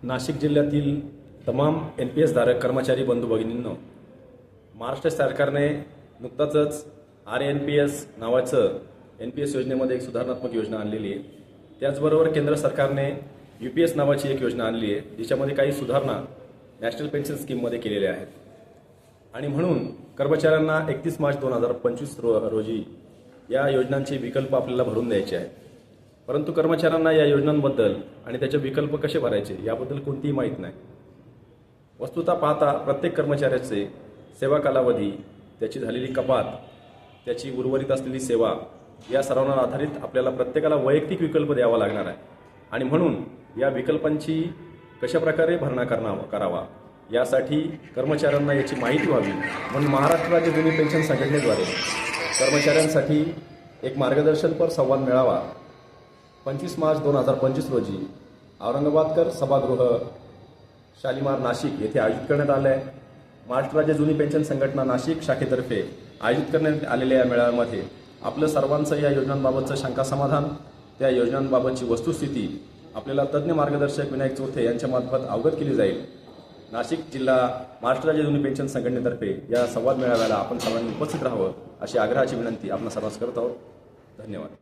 नाशिक जिल्ह्यातील तमाम NPS धारक कर्मचारी बंधू भगिनींनो, महाराष्ट्र सरकारने नुकताच RNPS नावाचं NPS योजनेमध्ये एक सुधारणात्मक योजना आणलेली आहे। त्याचबरोबर केंद्र सरकारने UPS नावाची एक योजना आणली आहे, जिच्यामध्ये काही सुधारणा नॅशनल पेन्शन स्कीममध्ये केलेल्या आहेत। आणि म्हणून कर्मचाऱ्यांना 31 मार्च 2025 रोजी या योजनांचे विकल्प आपल्याला भरून द्यायचे आहेत। परंतु कर्मचाऱ्यांना या योजनांबद्दल आणि त्याचे विकल्प कसे भरायचे याबद्दल कोणतीही माहिती नाही। वस्तुतः पाहता प्रत्येक कर्मचाऱ्याचे सेवा कालावधी, त्याची झालेली कपात, त्याची उर्वरित असलेली सेवा या सर्वांवर आधारित आपल्याला प्रत्येकाला वैयक्तिक विकल्प द्यावा लागणार आहे। आणि म्हणून या विकल्पांची कशाप्रकारे भरणा करावा यासाठी कर्मचाऱ्यांना याची माहिती व्हावी म्हणून महाराष्ट्र राज्य जुनी पेन्शन संघटनेद्वारे कर्मचाऱ्यांसाठी एक मार्गदर्शनपर संवाद मेळावा 25 मार्च 2025 रोजी औरंगाबादकर सभागृह शालिमार नाशिक येथे आयोजित करण्यात आले आहे। महाराष्ट्र राज्य जुनी पेन्शन संघटना नाशिक शाखेतर्फे आयोजित करण्यात आलेल्या या मेळाव्यामध्ये आपलं सर्वांचं या योजनांबाबतचं शंका समाधान, त्या योजनांबाबतची वस्तुस्थिती आपल्याला तज्ज्ञ मार्गदर्शक विनायक चौथे यांच्यामार्फत अवगत केली जाईल। नाशिक जिल्हा महाराष्ट्र राज्य जुनी पेन्शन संघटनेतर्फे या संवाद मेळाव्याला आपण सर्वांनी उपस्थित राहावं अशी आग्रहाची विनंती आपण सर्वांस करत आहोत। धन्यवाद।